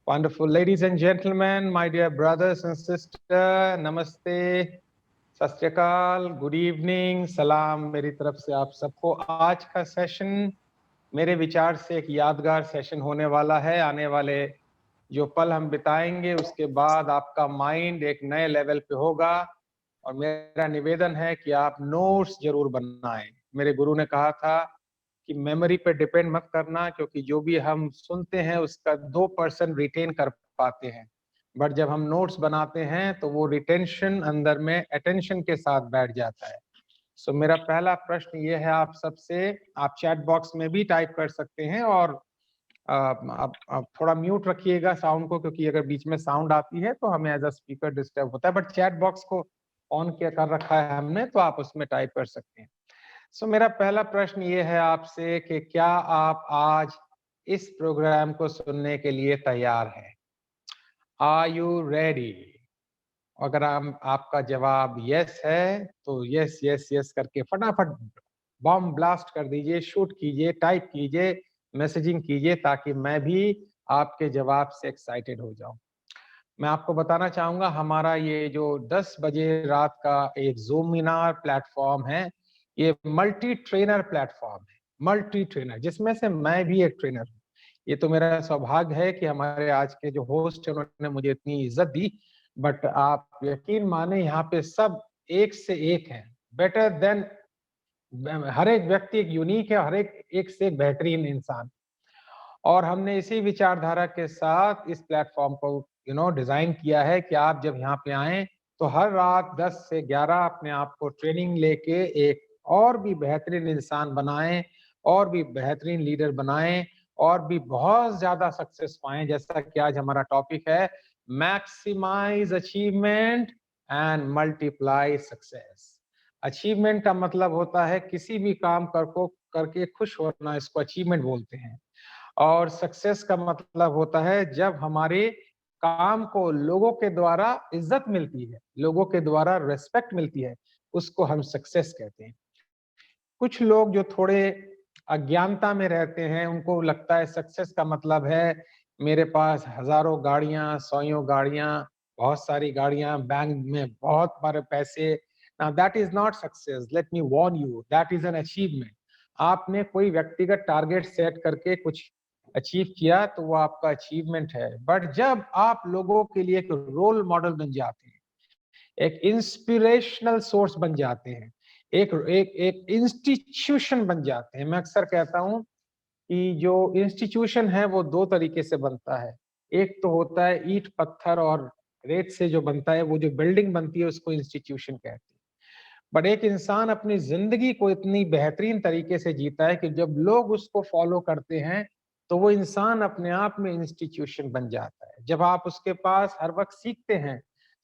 Wonderful. Ladies and gentlemen, my dear brothers and sisters, नमस्ते, सत श्री अकाल, गुड इवनिंग, सलाम मेरी तरफ से आप सबको। आज का सेशन मेरे विचार से एक यादगार सेशन होने वाला है। आने वाले जो पल हम बिताएंगे उसके बाद आपका माइंड एक नए लेवल पे होगा और मेरा निवेदन है कि आप नोट्स जरूर बनाएं। मेरे गुरु ने कहा था कि मेमोरी पे डिपेंड मत करना, क्योंकि जो भी हम सुनते हैं उसका 2% रिटेन कर पाते हैं, बट जब हम नोट्स बनाते हैं तो वो रिटेंशन अंदर में अटेंशन के साथ बैठ जाता है। सो मेरा पहला प्रश्न ये है आप सबसे, आप चैट बॉक्स में भी टाइप कर सकते हैं और आप थोड़ा म्यूट रखिएगा साउंड को, क्योंकि अगर बीच में साउंड आती है तो हमें एज अ स्पीकर डिस्टर्ब होता है, बट चैट बॉक्स को ऑन किया कर रखा है हमने, तो आप उसमें टाइप कर सकते हैं। सो मेरा पहला प्रश्न ये है आपसे कि क्या आप आज इस प्रोग्राम को सुनने के लिए तैयार हैं? Are you ready? अगर आपका जवाब यस है तो यस यस यस करके फटाफट बॉम्ब ब्लास्ट कर दीजिए, शूट कीजिए, टाइप कीजिए, मैसेजिंग कीजिए, ताकि मैं भी आपके जवाब से एक्साइटेड हो जाऊं। मैं आपको बताना चाहूंगा हमारा ये जो 10 बजे रात का एक ज़ूमिनार प्लेटफॉर्म है, ये मल्टी ट्रेनर प्लेटफॉर्म है, मल्टी ट्रेनर, जिसमें से मैं भी एक ट्रेनर हूँ। ये तो मेरा सौभाग्य है कि हमारे आज के जो होस्ट है उन्होंने मुझे इतनी इज्जत दी, बट आप यकीन माने यहाँ पे सब एक से एक हैं, बेटर देन, हर एक व्यक्ति एक यूनिक है, हर एक से एक बेहतरीन इंसान। और हमने इसी विचारधारा के साथ इस प्लेटफॉर्म को डिजाइन किया है कि आप जब यहाँ पे आए तो हर रात 10 से 11 अपने आप को ट्रेनिंग लेके एक और भी बेहतरीन इंसान बनाएं, और भी बेहतरीन लीडर बनाएं, और भी बहुत ज्यादा सक्सेस पाएं, जैसा कि आज हमारा टॉपिक है maximize achievement and multiply success. Achievement का मतलब होता है किसी भी काम करके खुश होना, इसको अचीवमेंट बोलते हैं। और सक्सेस का मतलब होता है जब हमारे काम को लोगों के द्वारा इज्जत मिलती है, लोगों के द्वारा रेस्पेक्ट मिलती है, उसको हम सक्सेस कहते हैं। कुछ लोग जो थोड़े अज्ञानता में रहते हैं उनको लगता है सक्सेस का मतलब है मेरे पास हजारों गाड़ियां, सौयों गाड़ियां, बहुत सारी गाड़ियां, बैंक में बहुत सारे पैसे। Now that is not success, let me warn you, that is an achievement. आपने कोई व्यक्तिगत टारगेट सेट करके कुछ अचीव किया तो वो आपका अचीवमेंट है, बट जब आप लोगों के लिए एक रोल मॉडल बन जाते हैं, एक इंस्पिरेशनल सोर्स बन जाते हैं, एक एक एक इंस्टीट्यूशन बन जाते हैं। मैं अक्सर कहता हूं कि जो इंस्टीट्यूशन है वो दो तरीके से बनता है। एक तो होता है ईंट पत्थर और रेत से जो बनता है, वो जो बिल्डिंग बनती है उसको इंस्टीट्यूशन कहते हैं। बट एक इंसान अपनी जिंदगी को इतनी बेहतरीन तरीके से जीता है कि जब लोग उसको फॉलो करते हैं तो वो इंसान अपने आप में इंस्टीट्यूशन बन जाता है। जब आप उसके पास हर वक्त सीखते हैं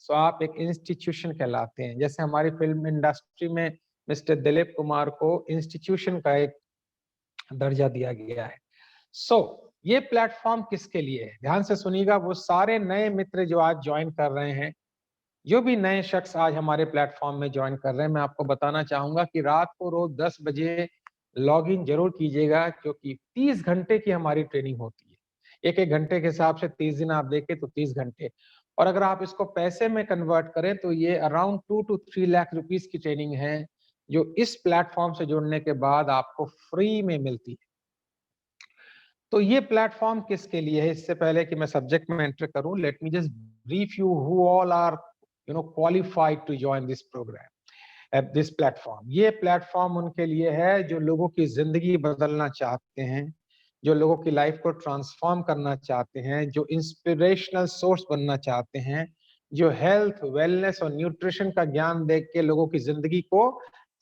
तो आप एक इंस्टीट्यूशन कहलाते हैं। जैसे हमारी फिल्म इंडस्ट्री में मिस्टर दिलीप कुमार को इंस्टीट्यूशन का एक दर्जा दिया गया है। ये प्लेटफॉर्म किसके लिए है, ध्यान से सुनिएगा। वो सारे नए मित्र जो आज ज्वाइन कर रहे हैं, जो भी नए शख्स आज हमारे प्लेटफॉर्म में ज्वाइन कर रहे हैं, मैं आपको बताना चाहूंगा कि रात को रोज 10 बजे लॉग इन जरूर कीजिएगा, क्योंकि 30 घंटे की हमारी ट्रेनिंग होती है। एक एक घंटे के हिसाब से 30 दिन आप देखें तो 30 घंटे, और अगर आप इसको पैसे में कन्वर्ट करें तो ये अराउंड 2 to 3 लाख रुपीस की ट्रेनिंग है, जो इस प्लेटफॉर्म से जुड़ने के बाद आपको फ्री में मिलती है। तो ये प्लेटफॉर्म किसके लिए है, इससे पहले कि मैं सब्जेक्ट में एंटर करूं, let me just brief you who all are qualified to join this program at this platform. ये प्लेटफॉर्म उनके लिए है जो लोगों की जिंदगी बदलना चाहते हैं, जो लोगों की लाइफ को ट्रांसफॉर्म करना चाहते हैं, जो इंस्पिरेशनल सोर्स बनना चाहते हैं, जो हेल्थ, वेलनेस और न्यूट्रिशन का ज्ञान देख के लोगों की जिंदगी को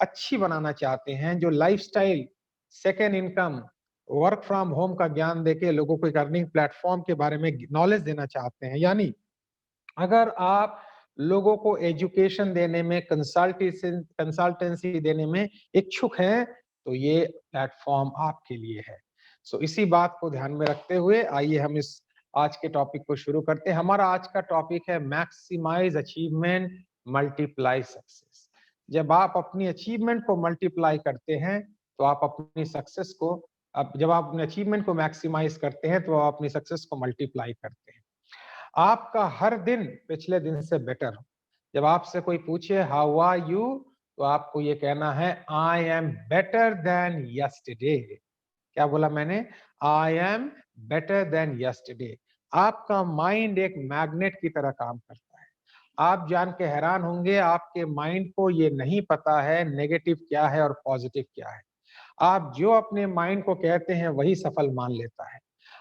अच्छी बनाना चाहते हैं, जो lifestyle, second income, work from home का ज्ञान देके लोगों को एक अर्निंग प्लेटफॉर्म के बारे में नॉलेज देना चाहते हैं। यानी अगर आप लोगों को एजुकेशन देने में, कंसल्टेंसी देने में इच्छुक हैं तो ये प्लेटफॉर्म आपके लिए है। इसी बात को ध्यान में रखते हुए आइए हम इस आज के टॉपिक को शुरू करते हैं। हमारा आज का टॉपिक है मैक्सिमाइज अचीवमेंट, मल्टीप्लाई सक्सेस। जब आप अपनी अचीवमेंट को मल्टीप्लाई करते हैं तो आप अपनी सक्सेस को, अब जब आप अपने अचीवमेंट को मैक्सिमाइज करते हैं तो आप अपनी सक्सेस को मल्टीप्लाई करते हैं। आपका हर दिन पिछले दिन से बेटर हो। जब आपसे कोई पूछे हाउ आर यू, तो आपको ये कहना है I am better than yesterday. क्या बोला मैंने? I am better than yesterday. आपका माइंड एक मैग्नेट की तरह काम करता है। आप जान के हैरान होंगे, आपके माइंड को ये नहीं पता है नेगेटिव क्या है और पॉजिटिव क्या है। आप जो अपने माइंड को कहते हैं वही सफल मान लेता है।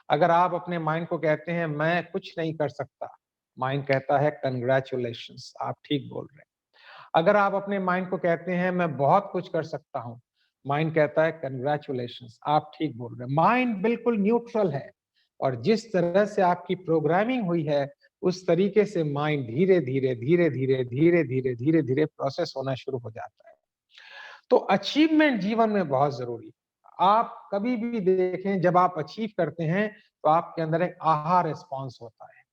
अगर आप अपने माइंड को कहते हैं मैं कुछ नहीं कर सकता, माइंड कहता है कंग्रेचुलेशंस, आप ठीक बोल रहे हैं। अगर आप अपने माइंड को कहते हैं मैं बहुत कुछ कर सकता हूं, माइंड कहता है कंग्रेचुलेशंस, आप ठीक बोल रहे हैं। माइंड बिल्कुल न्यूट्रल है, और जिस तरह से आपकी प्रोग्रामिंग हुई है उस तरीके से माइंड धीरे धीरे धीरे धीरे धीरे धीरे धीरे धीरे प्रोसेस होना शुरू हो जाता है। तो अचीवमेंट जीवन में बहुत जरूरी है। आप कभी भी देखें, जब आप अचीव करते हैं तो आपके अंदर एक आहा रिस्पॉन्स होता है।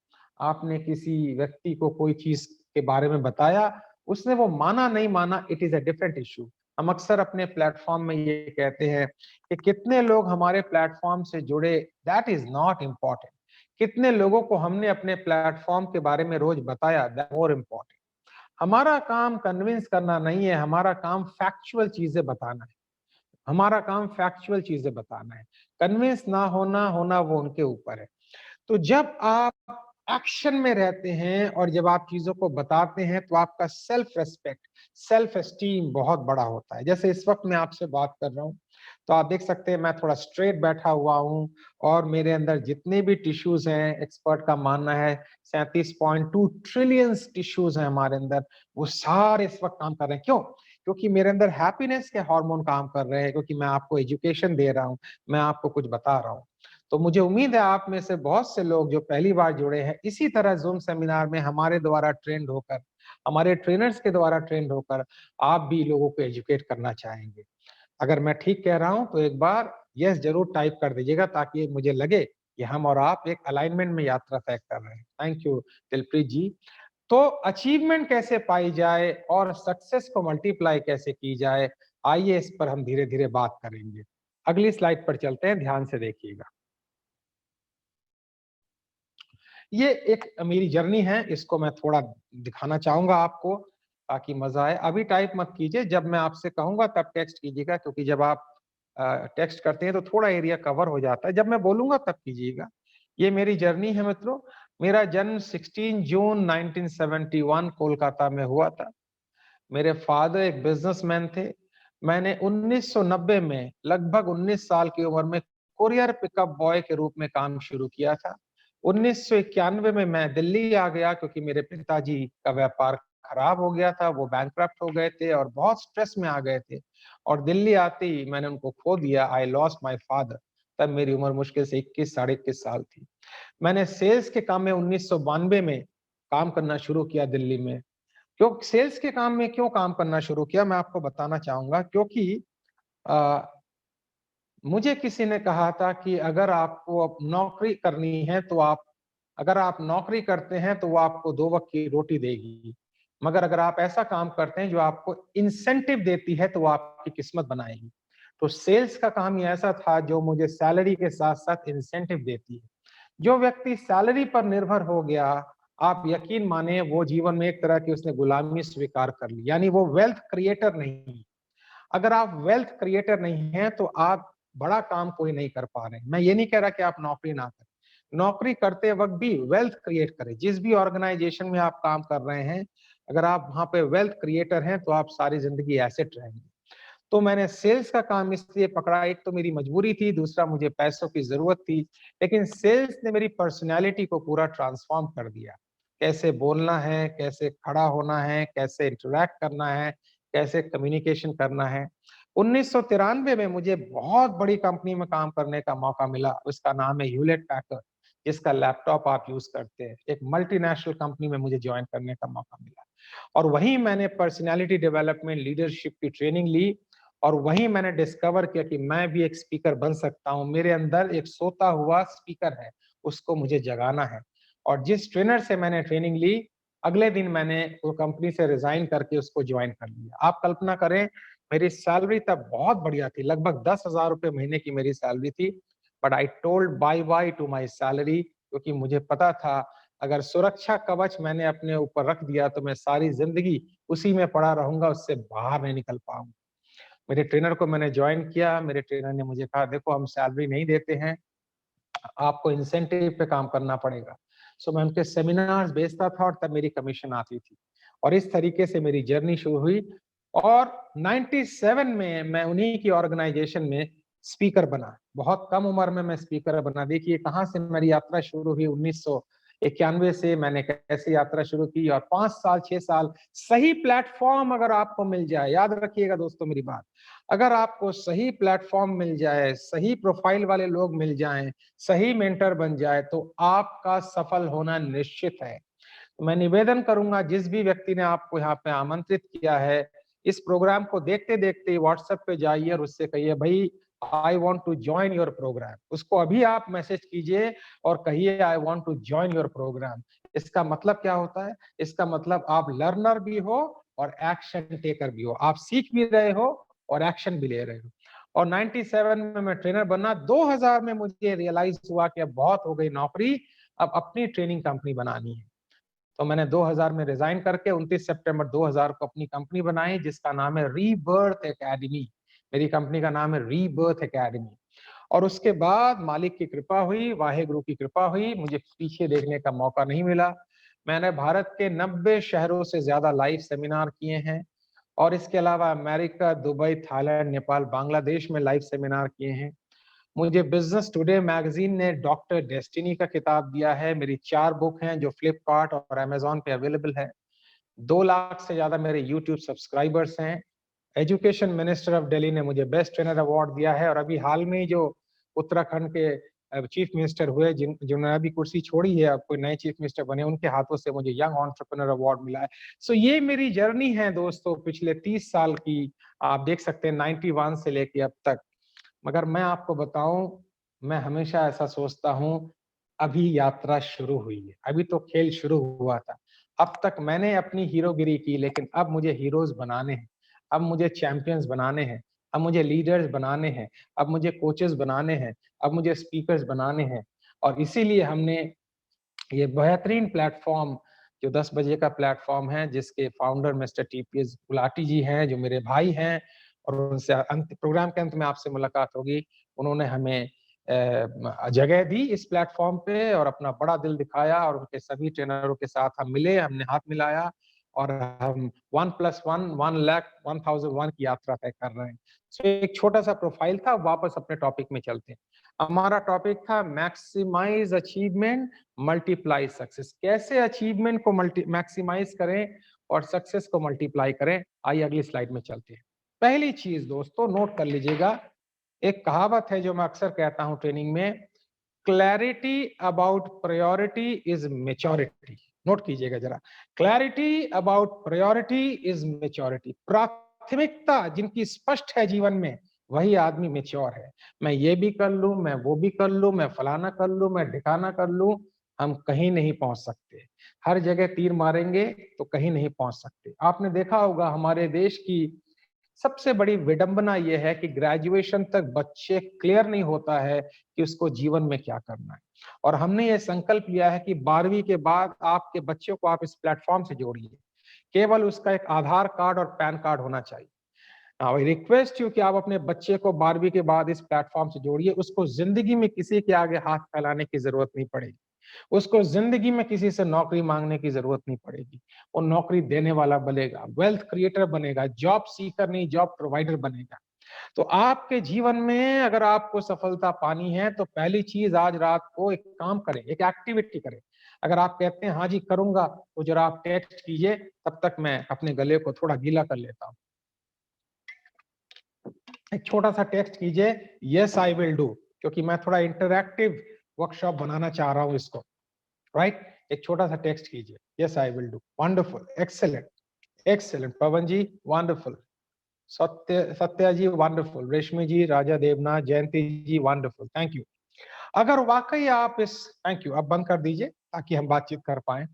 आपने किसी व्यक्ति को कोई चीज के बारे में बताया, उसने वो माना नहीं माना, it is a different issue. हम अक्सर अपने प्लेटफॉर्म में ये कहते हैं कि कितने लोग हमारे प्लेटफॉर्म से जुड़े, दैट इज नॉट इम्पॉर्टेंट। कितने लोगों को हमने अपने प्लेटफॉर्म के बारे में रोज बताया, दैट मोर इम्पॉर्टेंट। हमारा काम कन्विंस करना नहीं है, हमारा काम फैक्चुअल चीजें बताना है। हमारा काम फैक्चुअल चीजें बताना है। कन्विंस ना होना होना वो उनके ऊपर है। तो जब आप एक्शन में रहते हैं और जब आप चीजों को बताते हैं तो आपका सेल्फ रेस्पेक्ट, सेल्फ एस्टीम बहुत बड़ा होता है। जैसे इस वक्त मैं आपसे बात कर रहा हूँ, तो आप देख सकते हैं मैं थोड़ा स्ट्रेट बैठा हुआ हूँ, और मेरे अंदर जितने भी टिश्यूज हैं, एक्सपर्ट का मानना है 37.2 ट्रिलियन टिश्यूज हैं हमारे अंदर, वो सारे इस वक्त काम कर रहे हैं। क्यों? क्योंकि मेरे अंदर हैप्पीनेस के हार्मोन काम कर रहे हैं, क्योंकि मैं आपको एजुकेशन दे रहा हूँ, मैं आपको कुछ बता रहा हूँ। तो मुझे उम्मीद है आप में से बहुत से लोग जो पहली बार जुड़े हैं, इसी तरह जूम सेमिनार में हमारे द्वारा ट्रेंड होकर, हमारे ट्रेनर्स के द्वारा ट्रेंड होकर आप भी लोगों को एजुकेट करना चाहेंगे। अगर मैं ठीक कह रहा हूं तो एक बार यस जरूर टाइप कर दीजिएगा, ताकि मुझे लगे कि हम और आप एक अलाइनमेंट में यात्रा तय कर रहे हैं। थैंक यू दिलप्रीत जी। तो अचीवमेंट कैसे पाई जाए और सक्सेस को मल्टीप्लाई कैसे की जाए, आइए इस पर हम धीरे धीरे बात करेंगे। अगली स्लाइड पर चलते हैं, ध्यान से देखिएगा। ये एक मेरी जर्नी है, इसको मैं थोड़ा दिखाना चाहूंगा आपको, ताकि मजा आए। अभी टाइप मत कीजिए, जब मैं आपसे कहूंगा तब टेक्स्ट कीजिएगा, क्योंकि जब आप टेक्स्ट करते हैं तो थोड़ा एरिया कवर हो जाता है। जब मैं बोलूंगा तब कीजिएगा। ये मेरी जर्नी है मित्रों। मेरा जन्म 16 जून 1971 कोलकाता में हुआ था। मेरे फादर एक बिजनेसमैन थे। मैंने 1990 में लगभग 19 साल की उम्र में कुरियर पिकअप बॉय के रूप में काम शुरू किया था। 1991 में मैं दिल्ली आ गया, क्योंकि मेरे पिताजी का व्यापार खराब हो गया था, वो बैंकक्रप्ट हो गए थे और बहुत स्ट्रेस में आ गए थे, और दिल्ली आते ही मैंने उनको खो दिया। I lost my father. तब मेरी उम्र मुश्किल से 21 साढ़े 21 साल थी। मैंने सेल्स के काम में 1992 में काम करना शुरू किया दिल्ली में। क्यों सेल्स के काम में क्यों काम करना शुरू किया, मैं आपको बताना चाहूंगा। क्योंकि आ, मुझे किसी ने कहा था कि अगर आपको अब नौकरी करनी है तो आप, अगर आप नौकरी करते हैं तो वो आपको 2 वक्त की रोटी देगी, मगर अगर आप ऐसा काम करते हैं जो आपको इंसेंटिव देती है तो वो आपकी किस्मत बनाएगी। तो सेल्स का काम ही ऐसा था जो मुझे सैलरी के साथ साथ इंसेंटिव देती है। जो व्यक्ति सैलरी पर निर्भर हो गया, आप यकीन माने वो जीवन में एक तरह की उसने गुलामी स्वीकार कर ली, यानी वो वेल्थ क्रिएटर नहीं। अगर आप वेल्थ क्रिएटर नहीं हैं तो आप बड़ा काम कोई नहीं कर पा रहे। मैं ये नहीं कह रहा कि आप नौकरी ना करें, नौकरी करते वक्त भी वेल्थ क्रिएट करें। जिस भी ऑर्गेनाइजेशन में आप काम कर रहे हैं, अगर आप वहां पे वेल्थ क्रिएटर हैं तो आप सारी जिंदगी एसेट रहेंगे। तो मैंने सेल्स का काम इसलिए पकड़ा, एक तो मेरी मजबूरी थी, दूसरा मुझे पैसों की जरूरत थी। लेकिन सेल्स ने मेरी पर्सनैलिटी को पूरा ट्रांसफॉर्म कर दिया। कैसे बोलना है, कैसे खड़ा होना है, कैसे इंटरेक्ट करना है, कैसे कम्युनिकेशन करना है। 1993 में मुझे बहुत बड़ी कंपनी में काम करने का मौका मिला, उसका नाम है ह्यूलेट पैकर्ड, जिसका लैपटॉप आप यूज करते हैं। एक मल्टीनेशनल कंपनी में मुझे ज्वाइन करने का मौका मिला, और वहीं मैंने पर्सनैलिटी डेवलपमेंट, लीडरशिप की ट्रेनिंग ली, और वहीं मैंने डिस्कवर किया कि मैं भी एक स्पीकर बन सकता हूं। मेरे अंदर एक सोता हुआ स्पीकर है, उसको मुझे जगाना है। और जिस ट्रेनर से मैंने ट्रेनिंग ली, अगले दिन मैंने वो कंपनी से रिजाइन करके उसको ज्वाइन कर लिया। आप कल्पना करें, मेरी सैलरी तब बहुत बढ़िया थी, लगभग 10,000 रुपए महीने की मेरी सैलरी थी। But I told bye bye to my salary, क्योंकि मुझे पता था अगर सुरक्षा कवच मैंने अपने ऊपर रख दिया तो मैं सारी जिंदगी उसी में पड़ा रहूंगा, उससे बाहर नहीं निकल पाऊंगा। मेरे ट्रेनर को मैंने ज्वाइन किया, मेरे ट्रेनर ने मुझे कहा देखो हम सैलरी नहीं देते हैं, आपको इंसेंटिव पे काम करना पड़ेगा। सो मैं उनके सेमिनार्स भेजता था और तब मेरी कमीशन आती थी, और इस तरीके से मेरी जर्नी शुरू हुई। और 97 में मैं उन्हीं की ऑर्गेनाइजेशन में स्पीकर बना। बहुत कम उम्र में मैं स्पीकर बना। देखिए कहाँ से मेरी यात्रा शुरू हुई। 1991 से मैंने कैसे यात्रा शुरू की, और 5 साल 6 साल सही प्लेटफॉर्म अगर आपको मिल जाए, याद रखिएगा दोस्तों मेरी बात, अगर आपको सही प्लेटफॉर्म मिल जाए, सही प्रोफाइल वाले लोग मिल जाएं, सही मेंटर बन जाए, तो आपका सफल होना निश्चित है। तो मैं निवेदन करूंगा जिस भी व्यक्ति ने आपको यहाँ पे आमंत्रित किया है, इस प्रोग्राम को देखते देखते व्हाट्सएप पे जाइए और उससे कहिए भाई I want to join your program. उसको अभी आप मैसेज कीजिए और कहिए I want to join your program. इसका मतलब क्या होता है? इसका मतलब आप लर्नर भी हो और एक्शन टेकर भी हो, आप सीख भी रहे हो और एक्शन भी ले रहे हो। और 97 में मैं ट्रेनर बना। 2000 में मुझे रियलाइज हुआ कि अब बहुत हो गई नौकरी, अब अपनी ट्रेनिंग कंपनी बनानी है। तो मैंने 2000 में रिजाइन करके 29 सितंबर 2000 को अपनी कंपनी बनाई जिसका नाम है रीबर्थ एकेडमी। मेरी कंपनी का नाम है रीबर्थ एकेडमी। और उसके बाद मालिक की कृपा हुई, वाहेगुरु की कृपा हुई, मुझे पीछे देखने का मौका नहीं मिला। मैंने भारत के 90 शहरों से ज्यादा लाइव सेमिनार किए हैं, और इसके अलावा America, Dubai, Thailand, Nepal, Bangladesh में लाइव सेमिनार किए हैं। मुझे बिजनेस टुडे मैगजीन ने डॉक्टर डेस्टिनी का खिताब दिया है। मेरी 4 बुक हैं जो फ्लिपकार्ट और अमेजोन पे अवेलेबल है। 2 लाख से ज्यादा मेरे यूट्यूब सब्सक्राइबर्स हैं। एजुकेशन मिनिस्टर ऑफ दिल्ली ने मुझे बेस्ट ट्रेनर अवार्ड दिया है, और अभी हाल में ही जो उत्तराखंड के चीफ मिनिस्टर हुए, जिन्होंने अभी कुर्सी छोड़ी है, अब कोई नए चीफ मिनिस्टर बने, उनके हाथों से मुझे यंग एंटरप्रेन्योर अवार्ड मिला है। सो ये मेरी जर्नी है दोस्तों पिछले 30 साल की। आप देख सकते हैं 91 से लेके अब तक। मगर मैं आपको बताऊं, मैं हमेशा ऐसा सोचता हूं अभी यात्रा शुरू हुई है, अभी तो खेल शुरू हुआ था। अब तक मैंने अपनी हीरोगिरी की, लेकिन अब मुझे हीरोज बनाने हैं, अब मुझे चैंपियंस बनाने हैं, अब मुझे लीडर्स बनाने हैं, अब मुझे कोचेस बनाने हैं, अब मुझे स्पीकर्स बनाने हैं। और इसीलिए हमने ये बेहतरीन प्लेटफॉर्म, जो 10 बजे का प्लेटफॉर्म है, जिसके फाउंडर मिस्टर टीपीएस गुलाटी जी हैं, जो मेरे भाई हैं, और उनसे अंत प्रोग्राम के अंत में आपसे मुलाकात होगी। उन्होंने हमें जगह दी इस प्लेटफॉर्म पे और अपना बड़ा दिल दिखाया, और उनके सभी ट्रेनरों के साथ हम मिले, हमने हाथ मिलाया, और हम 1+1 1,01 की यात्रा तय कर रहे हैं। सो एक छोटा सा प्रोफाइल था। वापस अपने टॉपिक में चलते हैं। हमारा टॉपिक था मैक्सिमाइज अचीवमेंट, मल्टीप्लाई सक्सेस। कैसे अचीवमेंट को मैक्सिमाइज करें और सक्सेस को मल्टीप्लाई करें। आइए अगली स्लाइड में चलते हैं। पहली चीज दोस्तों नोट कर लीजिएगा, एक कहावत है जो मैं अक्सर कहता हूं ट्रेनिंग में, clarity about priority is maturity. Note कीजिएगा जरा, clarity about priority is maturity. प्राथमिकता जिनकी स्पष्ट है जीवन में, वही आदमी मेच्योर है। मैं ये भी कर लूं, मैं वो भी कर लूं, मैं फलाना कर लूं, मैं ढिकाना कर लूं, हम कहीं नहीं पहुंच सकते। हर जगह तीर मारेंगे तो कहीं नहीं पहुंच सकते। आपने देखा होगा हमारे देश की सबसे बड़ी विडंबना यह है कि ग्रेजुएशन तक बच्चे क्लियर नहीं होता है कि उसको जीवन में क्या करना है। और हमने ये संकल्प लिया है कि 12वीं के बाद आपके बच्चों को आप इस प्लेटफॉर्म से जोड़िए। केवल उसका एक आधार कार्ड और पैन कार्ड होना चाहिए। आई रिक्वेस्ट यू कि आप अपने बच्चे को 12वीं के बाद इस प्लेटफॉर्म से जोड़िए। उसको जिंदगी में किसी के आगे हाथ फैलाने की जरूरत नहीं पड़ेगी। उसको जिंदगी में किसी से नौकरी मांगने की जरूरत नहीं पड़ेगी। वो नौकरी देने वाला बनेगा, वेल्थ क्रिएटर बनेगा, जॉब सीकर नहीं जॉब प्रोवाइडर बनेगा। तो आपके जीवन में अगर आपको सफलता पानी है तो पहली चीज आज रात को एक काम करें, एक एक्टिविटी करें। अगर आप कहते हैं हाँ जी करूंगा, तो जरा आप टेक्स्ट कीजिए, तब तक मैं अपने गले को थोड़ा गीला कर लेता हूं। एक छोटा सा टेक्स्ट कीजिए, यस आई विल डू, क्योंकि मैं थोड़ा इंटरैक्टिव वर्कशॉप बनाना चाह रहा हूं इसको। राइट एक छोटा सा टेक्स्ट कीजिए, yes I will do. Wonderful, excellent, excellent. Pawan ji wonderful, Satya ji wonderful, Reshmi ji, Raja Devnath, Jayanti ji wonderful, thank you. अगर वाकई आप इस, थैंक यू, अब बंद कर दीजिए ताकि हम बातचीत कर पाए।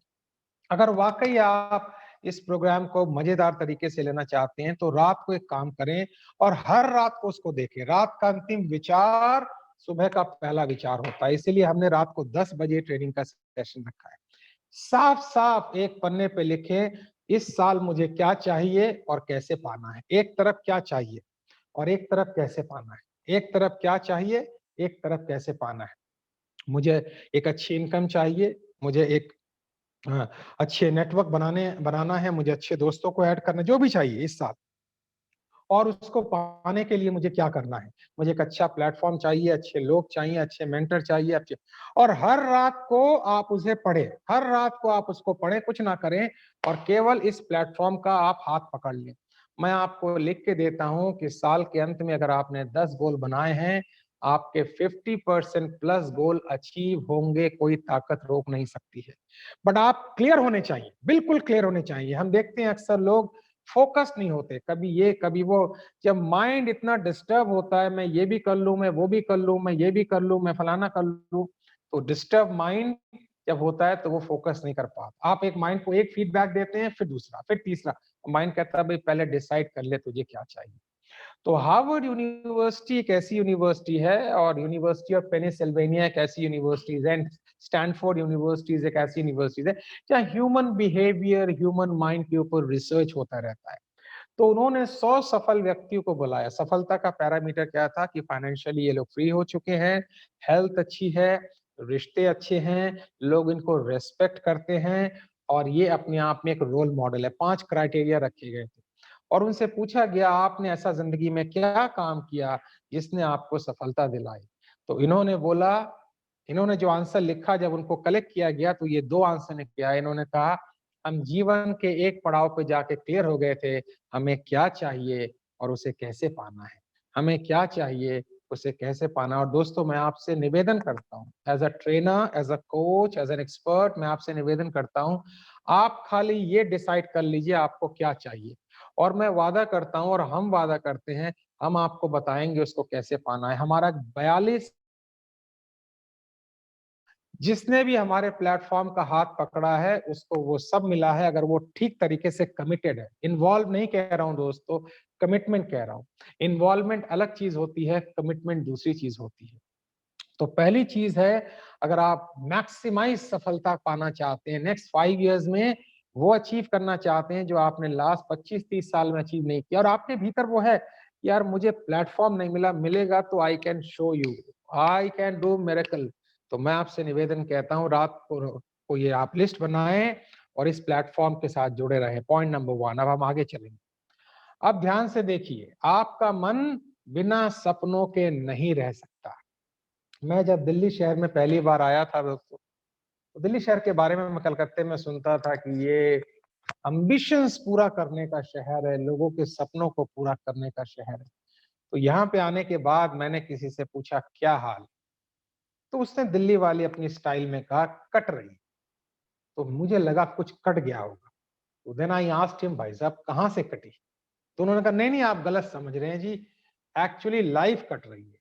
अगर वाकई आप इस प्रोग्राम को मजेदार तरीके से लेना चाहते हैं तो रात को एक काम करें और हर रात को उसको देखें। रात का अंतिम विचार सुबह का पहला विचार होता है, इसीलिए हमने रात को 10 बजे ट्रेनिंग का सेशन रखा है। साफ साफ एक पन्ने पे लिखें, इस साल मुझे क्या चाहिए और कैसे पाना है। एक तरफ क्या चाहिए और एक तरफ कैसे पाना है। एक तरफ क्या चाहिए, एक तरफ कैसे पाना है। मुझे एक अच्छी इनकम चाहिए, मुझे एक अच्छे नेटवर्क बनाना है, मुझे अच्छे दोस्तों को ऐड करना, जो भी चाहिए इस साल। और उसको पाने के लिए मुझे क्या करना है। मुझे एक अच्छा प्लेटफॉर्म चाहिए, अच्छे लोग चाहिए, अच्छे मेंटर चाहिए, अच्छे। और हर रात को आप उसे पढ़ें, हर रात को आप उसको पढ़ें, कुछ ना करें, और केवल इस प्लेटफॉर्म का आप हाथ पकड़ लें। मैं आपको लिख के देता हूं कि साल के अंत में अगर आपने 10 गोल बनाए हैं, आपके 50% प्लस गोल अचीव होंगे, कोई ताकत रोक नहीं सकती है। बट आप क्लियर होने चाहिए, बिल्कुल क्लियर होने चाहिए। हम देखते हैं अक्सर लोग फोकस नहीं होते, कभी ये कभी वो। जब माइंड इतना डिस्टर्ब होता है, मैं ये भी कर लूं, मैं वो भी कर लूं, मैं ये भी कर लूं, मैं फलाना कर लूं, तो डिस्टर्ब माइंड जब होता है तो वो फोकस नहीं कर पाता। आप एक माइंड को एक फीडबैक देते हैं, फिर दूसरा, फिर तीसरा, माइंड कहता है भाई पहले डिसाइड कर ले तुझे क्या चाहिए। तो हार्वर्ड यूनिवर्सिटी एक ऐसी यूनिवर्सिटी है, और यूनिवर्सिटी ऑफ पेनिसिल्वेनिया एक ऐसी यूनिवर्सिटीज है, स्टैनफोर्ड यूनिवर्सिटीज एक ऐसी यूनिवर्सिटीज है जहाँ ह्यूमन बिहेवियर, ह्यूमन माइंड के ऊपर रिसर्च होता रहता है। तो उन्होंने 100 सफल व्यक्तियों को बुलाया। सफलता का पैरामीटर क्या था कि फाइनेंशियली ये लोग फ्री हो चुके हैं, हेल्थ अच्छी है, रिश्ते अच्छे हैं, लोग इनको रेस्पेक्ट करते हैं, और ये अपने आप में एक रोल मॉडल है। 5 क्राइटेरिया रखे गए थे और उनसे पूछा गया आपने ऐसा जिंदगी में क्या काम किया जिसने आपको सफलता दिलाई। तो इन्होंने बोला, इन्होंने जो आंसर लिखा जब उनको कलेक्ट किया गया तो ये 2 आंसर ने किया। इन्होंने कहा हम जीवन के एक पड़ाव पे जाके क्लियर हो गए थे, हमें क्या चाहिए और उसे कैसे पाना है। हमें क्या चाहिए, उसे कैसे पाना। और दोस्तों मैं आपसे निवेदन करता हूँ, as a trainer, as a coach, as an expert, मैं आपसे निवेदन करता हूँ, आप खाली ये डिसाइड कर लीजिए आपको क्या चाहिए, और मैं वादा करता हूँ और हम वादा करते हैं, हम आपको बताएंगे उसको कैसे पाना है। हमारा 42, जिसने भी हमारे प्लेटफॉर्म का हाथ पकड़ा है उसको वो सब मिला है, अगर वो ठीक तरीके से कमिटेड है। इन्वॉल्व नहीं कह रहा हूं दोस्तों, कमिटमेंट कह रहा हूं। इन्वॉल्वमेंट अलग चीज होती है, कमिटमेंट दूसरी चीज होती है। तो पहली चीज है, अगर आप मैक्सिमाइज सफलता पाना चाहते हैं नेक्स्ट 5 इयर्स में, वो अचीव करना चाहते हैं जो आपने लास्ट 25-30 साल में अचीव नहीं किया, और आपके भीतर वो है, यार मुझे प्लेटफॉर्म नहीं मिला, मिलेगा तो I can show you, I can do miracle. तो मैं आपसे निवेदन कहता हूँ, रात को ये आप लिस्ट बनाएं और इस प्लेटफॉर्म के साथ जुड़े रहे। Point number 1। अब हम आगे चलेंगे। अब ध्यान से देखिए, आपका मन बिना सपनों के नहीं रह सकता। मैं जब दिल्ली शहर में पहली बार आया था दोस्तों, तो दिल्ली शहर के बारे में मैं कलकत्ते में सुनता था कि ये अम्बिशंस पूरा करने का शहर है, लोगों के सपनों को पूरा करने का शहर है। तो यहाँ पे आने के बाद मैंने किसी से पूछा क्या हाल, तो उसने दिल्ली वाली अपनी स्टाइल में कहा कट रही। तो मुझे लगा कुछ कट गया होगा। तो देन आई आस्क्ड हिम, भाई साहब कहाँ से कटी। तो उन्होंने कहा नहीं नहीं आप गलत समझ रहे हैं जी, एक्चुअली लाइफ कट रही है।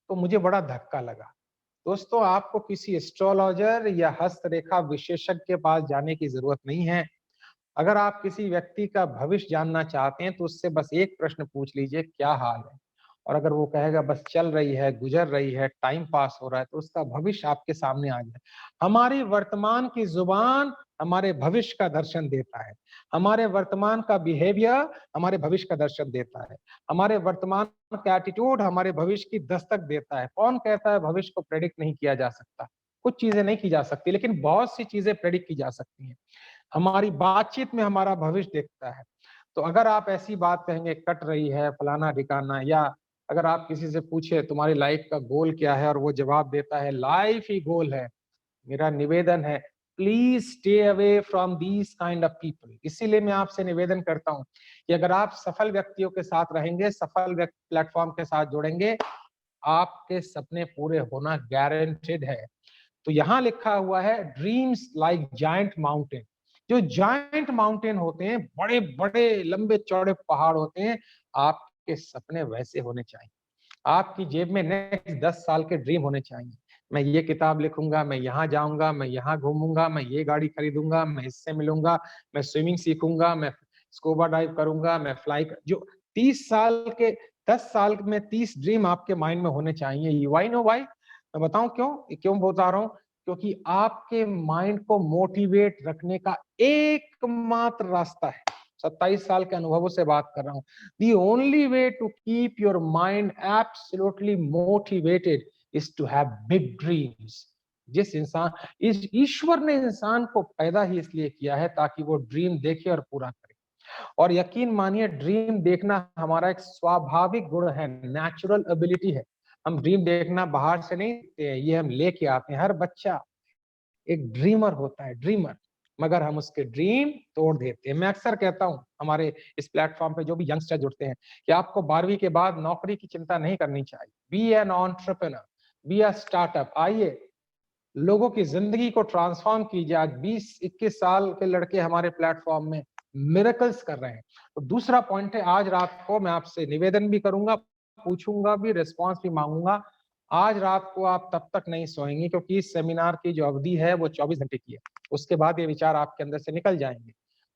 तो मुझे बड़ा धक्का लगा। दोस्तों आपको किसी एस्ट्रोलॉजर या हस्तरेखा विशेषज्ञ के पास जाने की जरूरत नहीं है। अगर आप किसी व्यक्ति का भविष्य जानना चाहते हैं तो उससे बस एक प्रश्न पूछ लीजिए, क्या हाल है। और अगर वो कहेगा बस चल रही है, गुजर रही है, टाइम पास हो रहा है, तो उसका भविष्य आपके सामने आ जाए। हमारी वर्तमान की जुबान हमारे भविष्य का दर्शन देता है। हमारे वर्तमान का बिहेवियर हमारे भविष्य का दर्शन देता है। हमारे वर्तमान का एटीट्यूड हमारे भविष्य की दस्तक देता है। कौन कहता है भविष्य को प्रेडिक्ट नहीं किया जा सकता। कुछ चीजें नहीं की जा सकती, लेकिन बहुत सी चीजें प्रेडिक्ट की जा सकती हैं। हमारी बातचीत में हमारा भविष्य देखता है। तो अगर आप ऐसी बात कहेंगे कट रही है फलाना ठिकाना, या अगर आप किसी से पूछे तुम्हारी लाइफ का गोल क्या है और वो जवाब देता है लाइफ ही गोल है, मेरा निवेदन है please stay away from these kind of people. इसीलिए मैं आपसे निवेदन करता हूं कि अगर आप सफल व्यक्तियों के साथ रहेंगे, सफल प्लेटफॉर्म के साथ जुड़ेंगे, आपके सपने पूरे होना गारंटेड है। तो यहां लिखा हुआ है ड्रीम्स लाइक जायंट माउंटेन। जो जायंट माउंटेन होते हैं, बड़े बड़े लंबे चौड़े पहाड़ होते हैं, आपके सपने वैसे होने चाहिए। आपकी जेब में नेक्स्ट 10 साल के ड्रीम होने चाहिए। मैं ये किताब लिखूंगा, मैं यहाँ जाऊंगा, मैं यहाँ घूमूंगा, मैं ये गाड़ी खरीदूंगा, मैं इससे मिलूंगा, मैं स्विमिंग सीखूंगा, मैं स्कूबा डाइव करूंगा, मैं फ्लाई जो 30 साल के 10 साल में 30 ड्रीम आपके माइंड में होने चाहिए। वाई नो वाई, मैं बताऊं क्यों क्यों बता रहा हूँ। क्योंकि आपके माइंड को मोटिवेट रखने का एकमात्र रास्ता है, 27 साल के अनुभवों से बात कर रहा हूं, the only way to keep your mind absolutely motivated is to have big dreams. जिस इंसान, इस ईश्वर ने इंसान को पैदा ही इसलिए किया है ताकि वो ड्रीम देखे और पूरा करे। और यकीन मानिए, ड्रीम देखना हमारा एक स्वाभाविक गुण है, नेचुरल एबिलिटी है। हम ड्रीम देखना बाहर से नहीं देखते हैं, ये हम लेके आते हैं। हर बच्चा एक ड्रीमर होता है, ड्रीमर, मगर हम उसके ड्रीम तोड़ देते हैं। मैं अक्सर कहता हूं हमारे इस प्लेटफॉर्म पे जो भी यंगस्टर जुड़ते हैं कि आपको 12वीं के बाद नौकरी की चिंता नहीं करनी चाहिए। Be an entrepreneur, be a startup. आइए लोगों की जिंदगी को ट्रांसफॉर्म कीजिए। आज 20-21 साल के लड़के हमारे प्लेटफॉर्म में मिरेकल्स कर रहे हैं। तो दूसरा पॉइंट है, आज रात को मैं आपसे निवेदन भी करूंगा, पूछूंगा भी, रिस्पॉन्स भी मांगूंगा। आज रात को आप तब तक नहीं सोएंगे, क्योंकि इस सेमिनार की जो अवधि है वो 24 घंटे की है। उसके बाद ये विचार आपके अंदर से निकल जाएंगे।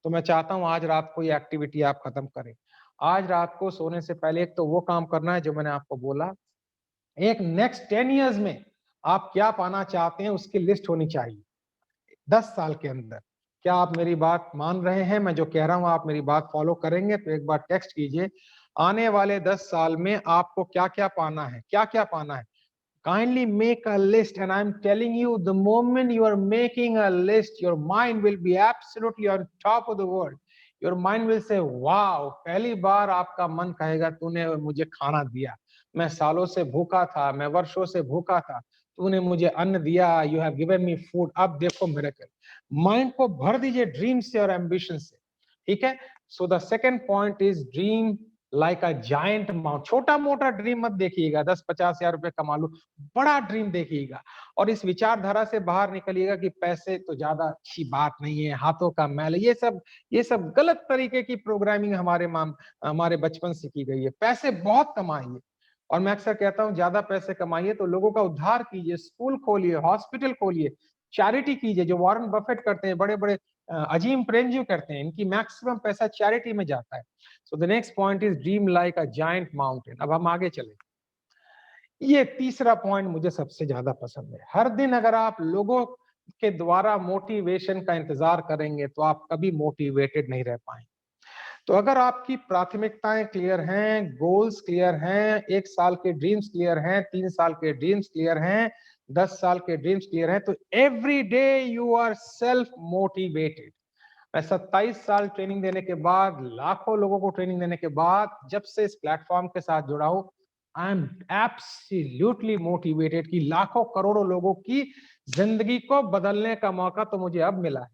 तो मैं चाहता हूं आज रात को ये एक्टिविटी आप खत्म करें। आज रात को सोने से पहले एक तो वो काम करना है जो मैंने आपको बोला, एक नेक्स्ट 10 इयर्स में आप क्या पाना चाहते हैं उसकी लिस्ट होनी चाहिए 10 साल के अंदर। क्या आप मेरी बात मान रहे हैं? मैं जो कह रहा हूं आप मेरी बात फॉलो करेंगे तो एक बार टेक्स्ट कीजिए, आने वाले 10 साल में आपको क्या क्या पाना है, क्या क्या पाना है। Kindly make a list, and I'm telling you, the moment you are making a list, your mind will be absolutely on top of the world. Your mind will say, wow, पहली बार आपका मन कहेगा तूने मुझे खाना दिया, मैं सालों से भूखा था, मैं वर्षों से भूखा था, तूने मुझे अन्न दिया, you have given me food। अब देखो मिरेकल। माइंड को भर दीजिए ड्रीम से और एम्बिशन से, ठीक है। So the second point is dream like a giant mount. छोटा मोटा ड्रीम मत देखिएगा, 10-50 हजार रुपए कमा लूं, बड़ा ड्रीम देखिएगा। और इस विचारधारा से बाहर निकलिएगा कि पैसे तो ज्यादा अच्छी बात नहीं है, हाथों का मैल, ये सब गलत तरीके की प्रोग्रामिंग हमारे बचपन से की गई है। पैसे बहुत कमाइए, और मैं अक्सर कहता हूं ज्यादा पैसे कमाइए तो लोगों का उद्धार कीजिए, स्कूल खोलिए, हॉस्पिटल खोलिए, चैरिटी कीजिए, जो वॉरेन बफेट करते हैं, बड़े बड़े अजीम प्रेमजी करते हैं, इनकी मैक्सिमम पैसा चैरिटी में जाता है। So the next point is dream like a giant mountain. अब हम आगे चले, ये तीसरा पॉइंट मुझे सबसे ज्यादा पसंद है। हर दिन अगर आप लोगों के द्वारा मोटिवेशन का इंतजार करेंगे तो आप कभी मोटिवेटेड नहीं रह पाएंगे। तो अगर आपकी प्राथमिकताएं क्लियर हैं, गोल्स क्लियर हैं, 1 साल के ड्रीम्स क्लियर हैं, 3 साल के ड्रीम्स क्लियर हैं, 10 साल के ड्रीम्स क्लियर हैं, तो every day you are self motivated. मैं 27 साल ट्रेनिंग देने के बाद, लाखों लोगों को ट्रेनिंग देने के बाद, जब से इस प्लेटफॉर्म के साथ जुड़ा हूं, आई एम एब्सोल्युटली मोटिवेटेड कि लाखों करोड़ों लोगों की जिंदगी को बदलने का मौका तो मुझे अब मिला है।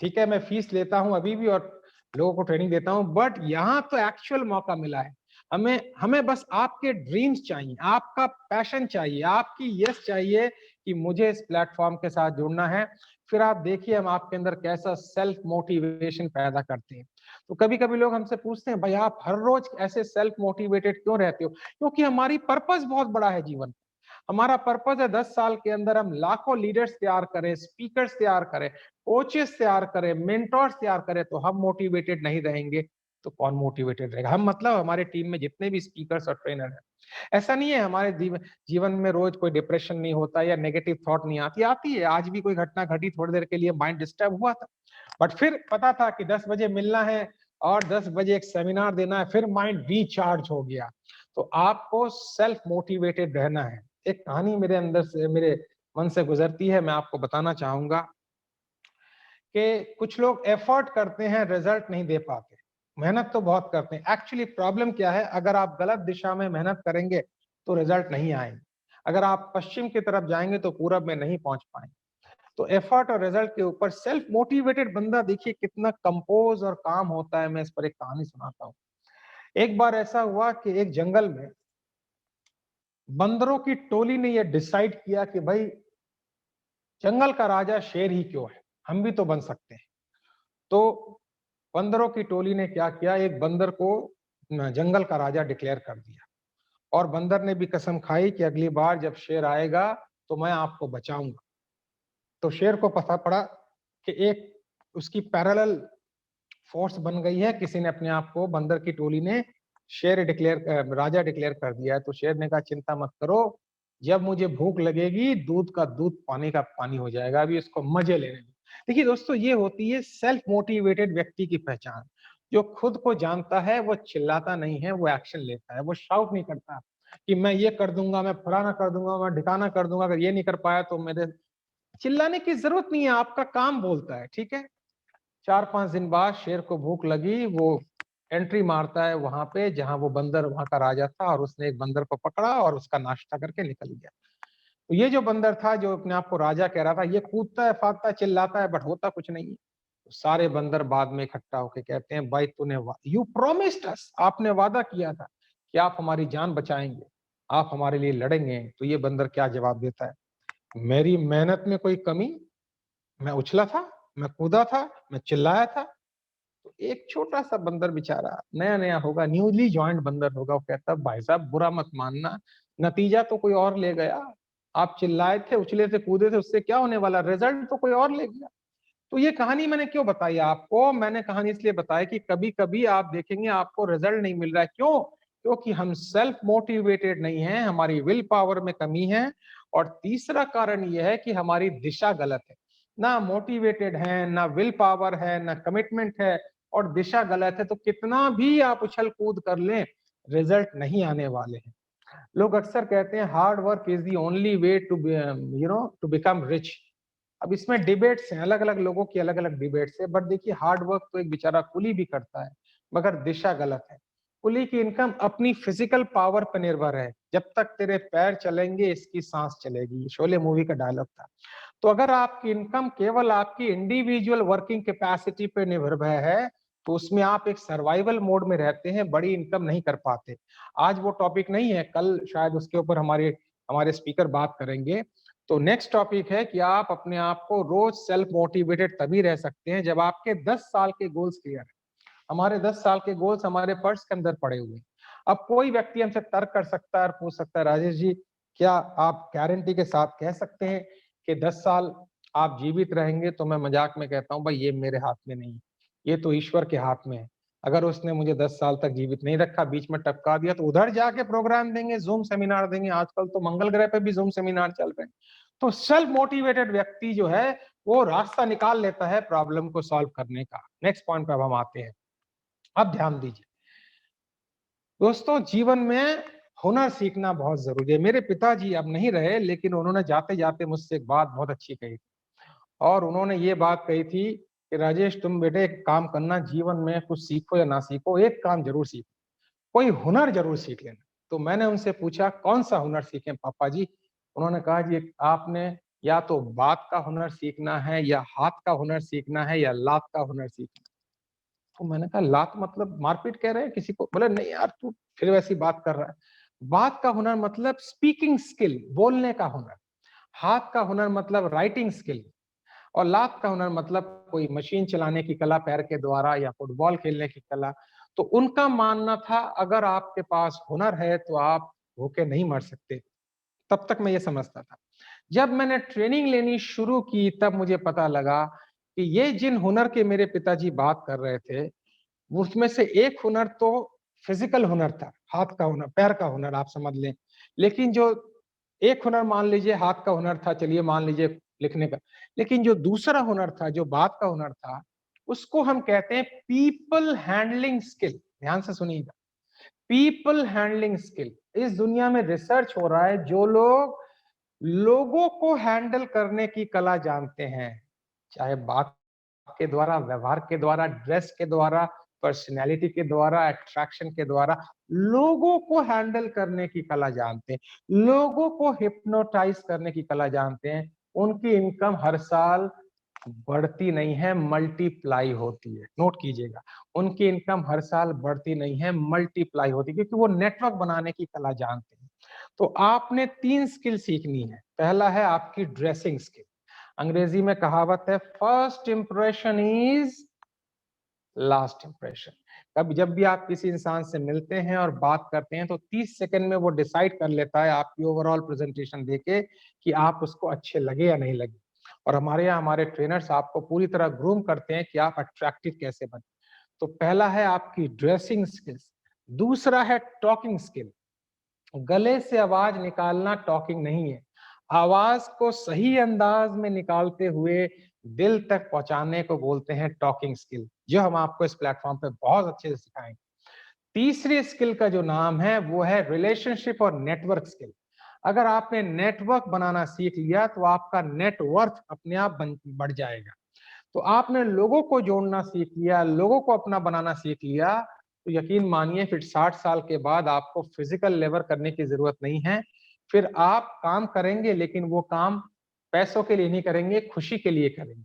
ठीक है, मैं फीस लेता हूं अभी भी और लोगों को ट्रेनिंग देता हूं, बट यहाँ तो एक्चुअल मौका मिला है। हमें हमें बस आपके ड्रीम्स चाहिए, आपका पैशन चाहिए, आपकी यस चाहिए कि मुझे इस प्लेटफॉर्म के साथ जुड़ना है। फिर आप देखिए हम आपके अंदर कैसा सेल्फ मोटिवेशन पैदा करते हैं। तो कभी कभी लोग हमसे पूछते हैं, भाई आप हर रोज ऐसे सेल्फ मोटिवेटेड क्यों रहते हो? क्योंकि हमारी पर्पस बहुत बड़ा है जीवन। हमारा पर्पस है 10 साल के अंदर हम लाखों लीडर्स तैयार करें, स्पीकर्स तैयार करें, कोचेस तैयार करें, मेंटोर्स तैयार करें। तो हम मोटिवेटेड नहीं रहेंगे तो कौन मोटिवेटेड रहेगा? हम मतलब हमारे टीम में जितने भी स्पीकर्स और ट्रेनर हैं, ऐसा नहीं है हमारे जीवन में रोज कोई डिप्रेशन नहीं होता या नेगेटिव थॉट नहीं आती, आती है। आज भी कोई घटना घटी, थोड़ी देर के लिए माइंड डिस्टर्ब हुआ था, बट फिर पता था कि 10 बजे मिलना है और 10 बजे एक सेमिनार देना है, फिर माइंड रिचार्ज हो गया। तो आपको सेल्फ मोटिवेटेड रहना है। एक कहानी मेरे अंदर से, मेरे मन से गुजरती है, मैं आपको बताना चाहूंगा कि कुछ लोग एफर्ट करते हैं, रिजल्ट नहीं दे पाते। मेहनत तो बहुत करते हैं। एक्चुअली प्रॉब्लम क्या है, अगर आप गलत दिशा में मेहनत करेंगे तो रिजल्ट नहीं आएंगे। अगर आप पश्चिम की तरफ जाएंगे तो पूरब में नहीं पहुंच पाएंगे। तो एफर्ट और रिजल्ट के ऊपर सेल्फ मोटिवेटेड बंदा देखिए कितना कंपोज और काम होता है। मैं इस पर एक कहानी सुनाता हूँ। एक बार ऐसा हुआ कि एक जंगल में बंदरों की टोली ने यह डिसाइड किया कि भाई जंगल का राजा शेर ही क्यों है, हम भी तो बन सकते हैं। तो बंदरों की टोली ने क्या किया, एक बंदर को जंगल का राजा डिक्लेयर कर दिया, और बंदर ने भी कसम खाई कि अगली बार जब शेर आएगा तो मैं आपको बचाऊंगा। तो शेर को पता पड़ा कि एक उसकी पैरेलल फोर्स बन गई है, किसी ने अपने आप को, बंदर की टोली ने शेर डिक्लेयर, राजा डिक्लेयर कर दिया है। तो शेर ने कहा चिंता मत करो, जब मुझे भूख लगेगी दूध का दूध, पानी का पानी हो जाएगा, अभी इसको मजे लेने दो। देखिए दोस्तों, ये होती है सेल्फ मोटिवेटेड व्यक्ति की पहचान। जो खुद को जानता है वो चिल्लाता नहीं है, वो एक्शन लेता है, वो शाउट नहीं करता कि मैं ये कर दूंगा, मैं फलाना कर दूंगा, मैं ढिकाना कर दूंगा, अगर ये नहीं कर पाया तो मेरे। चिल्लाने की जरूरत नहीं है, आपका काम बोलता है, ठीक है। 4-5 दिन बाद शेर को भूख लगी, वो एंट्री मारता है वहां पे जहां वो बंदर वहां का राजा था, और उसने एक बंदर को पकड़ा और उसका नाश्ता करके निकल गया। तो ये जो बंदर था, जो अपने आप को राजा कह रहा था, ये कूदता है, फागता है, चिल्लाता है, बट होता कुछ नहीं है। तो सारे बंदर बाद में इकट्ठा होके कहते हैं, भाई तूने यू प्रोमिस्ड अस, आपने वादा किया था कि आप हमारी जान बचाएंगे, आप हमारे लिए लड़ेंगे। तो ये बंदर क्या जवाब देता है, मेरी मेहनत में कोई कमी? मैं उछला था, मैं कूदा था, मैं चिल्लाया था। तो एक छोटा सा बंदर बेचारा, नया नया होगा, न्यूली ज्वाइंट बंदर होगा, वो कहता भाई साहब बुरा मत मानना, नतीजा तो कोई और ले गया। आप चिल्लाए थे, उछले थे, कूदे थे, उससे क्या होने वाला, रिजल्ट तो कोई और ले गया। तो ये कहानी मैंने क्यों बताई आपको? मैंने कहानी इसलिए बताई कि कभी कभी आप देखेंगे आपको रिजल्ट नहीं मिल रहा है। क्यों? क्योंकि हम सेल्फ मोटिवेटेड नहीं है, हमारी विल पावर में कमी है। और तीसरा कारण यह है कि हमारी दिशा गलत है। ना मोटिवेटेड है, ना विल पावर है, ना कमिटमेंट है, और दिशा गलत है, तो कितना भी आप उछल कूद कर लें, रिजल्ट नहीं आने वाले हैं। लोग अक्सर कहते हैं hard work is the only way to to become rich. अब इसमें डिबेट्स हैं, अलग अलग लोगों की अलग अलग डिबेट्स है, बट देखिए हार्ड वर्क तो एक बेचारा कुली भी करता है, मगर दिशा गलत है। कुली की इनकम अपनी फिजिकल पावर पर निर्भर है, जब तक तेरे पैर चलेंगे इसकी सांस चलेगी, शोले मूवी का डायलॉग था। तो अगर आपकी इनकम केवल आपकी इंडिविजुअल वर्किंग कैपेसिटी पे निर्भर है, तो उसमें आप एक सर्वाइवल मोड में रहते हैं, बड़ी इनकम नहीं कर पाते। आज वो टॉपिक नहीं है, कल शायद उसके ऊपर हमारे हमारे स्पीकर बात करेंगे। तो नेक्स्ट टॉपिक है कि आप अपने आप को रोज सेल्फ मोटिवेटेड तभी रह सकते हैं जब आपके 10 साल के गोल्स क्लियर है। हमारे 10 साल के गोल्स हमारे पर्स के अंदर पड़े हुए हैं। अब कोई व्यक्ति हमसे तर्क कर सकता है और पूछ सकता है, राजेश जी क्या आप गारंटी के साथ कह सकते हैं कि 10 साल आप जीवित रहेंगे? तो मैं मजाक में कहता हूं, भाई ये मेरे हाथ में नहीं, ये तो ईश्वर के हाथ में है। अगर उसने मुझे 10 साल तक जीवित नहीं रखा, बीच में टपका दिया, तो उधर जाके प्रोग्राम देंगे, जूम सेमिनार देंगे। आजकल तो मंगल ग्रह पे भी जूम सेमिनार चल रहे हैं। तो सेल्फ मोटिवेटेड व्यक्ति जो है वो रास्ता निकाल लेता है प्रॉब्लम को सॉल्व करने का। नेक्स्ट पॉइंट पे अब हम आते हैं। अब ध्यान दीजिए दोस्तों, जीवन में हुनर सीखना बहुत जरूरी है। मेरे पिताजी अब नहीं रहे, लेकिन उन्होंने जाते जाते मुझसे एक बात बहुत अच्छी कही थी। और उन्होंने ये बात कही थी कि राजेश तुम बेटे एक काम करना, जीवन में कुछ सीखो या ना सीखो, एक काम जरूर सीखो, कोई हुनर जरूर सीख लेना। तो मैंने उनसे पूछा कौन सा हुनर सीखें पापा जी? उन्होंने कहा जी आपने या तो बात का हुनर सीखना है, या हाथ का हुनर सीखना है, या लात का हुनर सीखना है। तो मैंने कहा लात मतलब मारपीट कह रहे हैं किसी को? बोले नहीं यार, तू फिर वैसी बात कर रहा है। बात का हुनर मतलब स्पीकिंग स्किल, बोलने का हुनर। हाथ का हुनर मतलब राइटिंग स्किल। और लात का हुनर मतलब कोई मशीन चलाने की कला पैर के द्वारा, या फुटबॉल खेलने की कला। तो उनका मानना था अगर आपके पास हुनर है तो आप भूखे नहीं मर सकते। तब तक मैं ये समझता था। जब मैंने ट्रेनिंग लेनी शुरू की तब मुझे पता लगा कि ये जिन हुनर के मेरे पिताजी बात कर रहे थे, उसमें से एक हुनर तो फिजिकल हुनर था, हाथ का हुनर, पैर का हुनर आप समझ लें। लेकिन जो एक हुनर मान लीजिए हाथ का हुनर था, चलिए मान लीजिए लिखने का। लेकिन जो दूसरा हुनर था, जो बात का हुनर था, उसको हम कहते हैं पीपल हैंडलिंग स्किल। ध्यान से सुनिएगा, पीपल हैंडलिंग स्किल। इस दुनिया में रिसर्च हो रहा है, जो लोग लोगों को हैंडल करने की कला जानते हैं, चाहे बात के द्वारा, व्यवहार के द्वारा, ड्रेस के द्वारा, पर्सनैलिटी के द्वारा, अट्रैक्शन के द्वारा, लोगों को हैंडल करने की कला जानते हैं, लोगों को हिप्नोटाइज करने की कला जानते हैं, उनकी इनकम हर साल बढ़ती नहीं है, मल्टीप्लाई होती है। नोट कीजिएगा, उनकी इनकम हर साल बढ़ती नहीं है, मल्टीप्लाई होती है, क्योंकि वो नेटवर्क बनाने की कला जानते हैं। तो आपने 3 स्किल सीखनी है। पहला है आपकी ड्रेसिंग स्किल। अंग्रेजी में कहावत है, first impression is last impression. कब जब भी आप किसी इंसान से मिलते हैं और बात करते हैं, तो 30 सेकंड में वो डिसाइड कर लेता है आपकी ओवरऑल प्रेजेंटेशन देके कि आप उसको अच्छे लगे या नहीं लगे। और हमारे यहाँ हमारे ट्रेनर्स आपको पूरी तरह ग्रूम करते हैं कि आप अट्रैक्टिव कैसे बने। तो पहला है आपकी ड्रेसिंग स्किल्स। दूसरा है टॉकिंग स्किल। गले से आवाज निकालना टॉकिंग नहीं है। आवाज को सही अंदाज में निकालते हुए दिल तक पहुंचाने को बोलते हैं टॉकिंग स्किल, जो हम आपको इस प्लेटफॉर्म पे बहुत अच्छे से सिखाएंगे। तीसरी स्किल का जो नाम है वो है रिलेशनशिप और नेटवर्क स्किल। अगर आपने नेटवर्क बनाना सीख लिया तो आपका नेटवर्थ अपने आप बढ़ जाएगा। तो आपने लोगों को जोड़ना सीख लिया, लोगों को अपना बनाना सीख लिया, तो यकीन मानिए फिर 60 साल के बाद आपको फिजिकल लेबर करने की जरूरत नहीं है। फिर आप काम करेंगे, लेकिन वो काम पैसों के लिए नहीं करेंगे, खुशी के लिए करेंगे।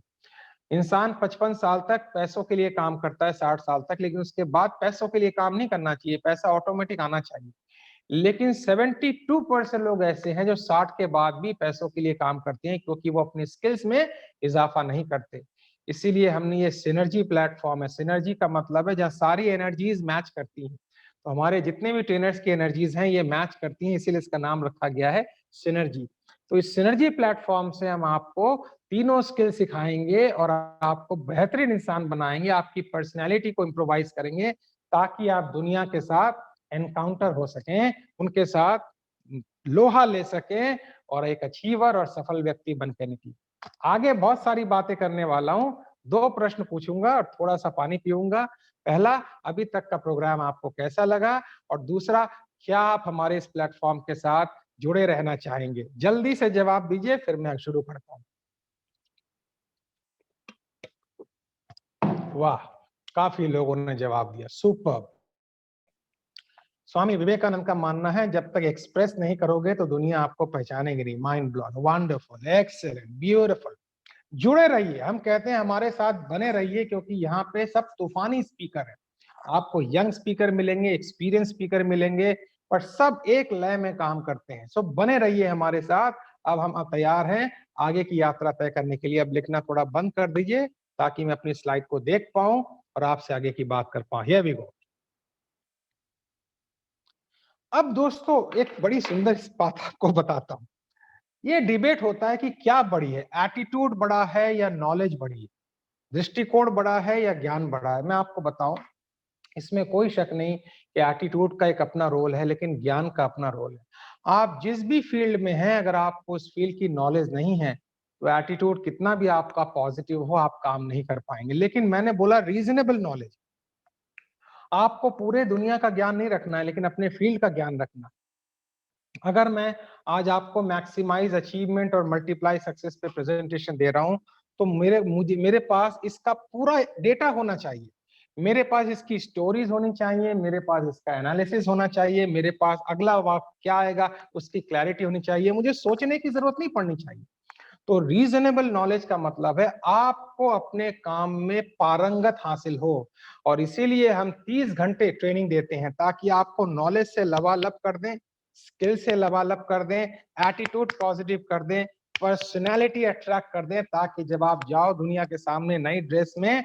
इंसान 55 साल तक पैसों के लिए काम करता है, 60 साल तक, लेकिन उसके बाद पैसों के लिए काम नहीं करना चाहिए, पैसा ऑटोमेटिक आना चाहिए। लेकिन 72% लोग ऐसे हैं जो 60 के बाद भी पैसों के लिए काम करते हैं, क्योंकि वो अपनी स्किल्स में इजाफा नहीं करते। इसीलिए हमने ये सिनर्जी प्लेटफॉर्म है। सिनर्जी का मतलब है जहाँ सारी एनर्जीज मैच करती हैं। तो हमारे जितने भी ट्रेनर्स की एनर्जीज हैं ये मैच करती हैं, इसीलिए इसका नाम रखा गया है सिनर्जी। तो इस सिनर्जी प्लेटफॉर्म से हम आपको तीनों स्किल सिखाएंगे और आपको बेहतरीन इंसान बनाएंगे, आपकी पर्सनैलिटी को इम्प्रोवाइज करेंगे, ताकि आप दुनिया के साथ एनकाउंटर हो सकें, उनके साथ लोहा ले सकें और एक अचीवर और सफल व्यक्ति बनकर निकले। आगे बहुत सारी बातें करने वाला हूं, 2 प्रश्न पूछूंगा और थोड़ा सा पानी पीऊंगा। पहला, अभी तक का प्रोग्राम आपको कैसा लगा? और दूसरा, क्या आप हमारे इस प्लेटफॉर्म के साथ जुड़े रहना चाहेंगे? जल्दी से जवाब दीजिए, फिर मैं शुरू करता हूं। वाह, काफी लोगों ने जवाब दिया, सुपर। स्वामी विवेकानंद का मानना है जब तक एक्सप्रेस नहीं करोगे तो दुनिया आपको पहचानेगी नहीं। Mind blowing, wonderful, excellent, beautiful. जुड़े रहिए, हम कहते हैं हमारे साथ बने रहिए, क्योंकि यहाँ पे सब तूफानी स्पीकर है। आपको यंग स्पीकर मिलेंगे, एक्सपीरियंस स्पीकर मिलेंगे, पर सब एक लय में काम करते हैं। सो बने रहिए हमारे साथ। अब हम तैयार हैं आगे की यात्रा तय करने के लिए। अब लिखना थोड़ा बंद कर दीजिए ताकि मैं अपनी स्लाइड को देख पाऊं और आपसे आगे की बात कर पाऊं। Here we go. अब दोस्तों एक बड़ी सुंदर बात आपको बताता हूं। ये डिबेट होता है कि क्या बड़ी है, एटीट्यूड बड़ा है या नॉलेज बड़ी है, दृष्टिकोण बड़ा है या ज्ञान बड़ा है। मैं आपको बताऊं, इसमें कोई शक नहीं कि एटीट्यूड का एक अपना रोल है, लेकिन ज्ञान का अपना रोल है। आप जिस भी फील्ड में हैं, अगर आपको उस फील्ड की नॉलेज नहीं है तो एटीट्यूड कितना भी आपका पॉजिटिव हो, आप काम नहीं कर पाएंगे। लेकिन मैंने बोला रीजनेबल नॉलेज। आपको पूरे दुनिया का ज्ञान नहीं रखना है, लेकिन अपने फील्ड का ज्ञान रखना। अगर मैं आज आपको मैक्सिमाइज अचीवमेंट और मल्टीप्लाई सक्सेस पे प्रेजेंटेशन दे रहा हूं, तो मेरे पास इसका पूरा डेटा होना चाहिए, मेरे पास इसकी स्टोरीज होनी चाहिए, मेरे पास इसका एनालिसिस होना चाहिए, मेरे पास अगला वाक्य क्या आएगा उसकी क्लैरिटी होनी चाहिए, मुझे सोचने की जरूरत नहीं पड़नी चाहिए। तो रीजनेबल नॉलेज का मतलब है आपको अपने काम में पारंगत हासिल हो, और इसीलिए हम 30 घंटे ट्रेनिंग देते हैं ताकि आपको नॉलेज से लबालब कर दें, स्किल से लबालब कर दें, एटीट्यूड पॉजिटिव कर दें, पर्सनैलिटी अट्रैक्ट कर दें, ताकि जब आप जाओ दुनिया के सामने नई ड्रेस में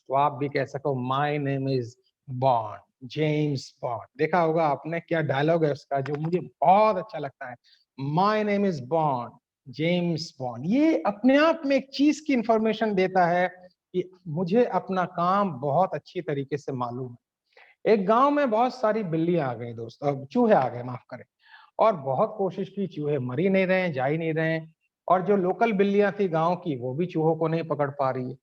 तो आप भी कह सको my name is bond, James bond. देखा होगा आपने, क्या डायलॉग है उसका जो मुझे बहुत अच्छा लगता है, my name is bond, James bond. ये अपने आप में एक चीज की इंफॉर्मेशन देता है कि मुझे अपना काम बहुत अच्छी तरीके से मालूम है। एक गांव में बहुत सारी बिल्लियां आ गई दोस्त, चूहे आ गए, माफ करें, और बहुत कोशिश की, चूहे मर ही नहीं रहे, जा ही नहीं रहे, और जो लोकल बिल्लियां थी गांव की वो भी चूहों को नहीं पकड़ पा रही है।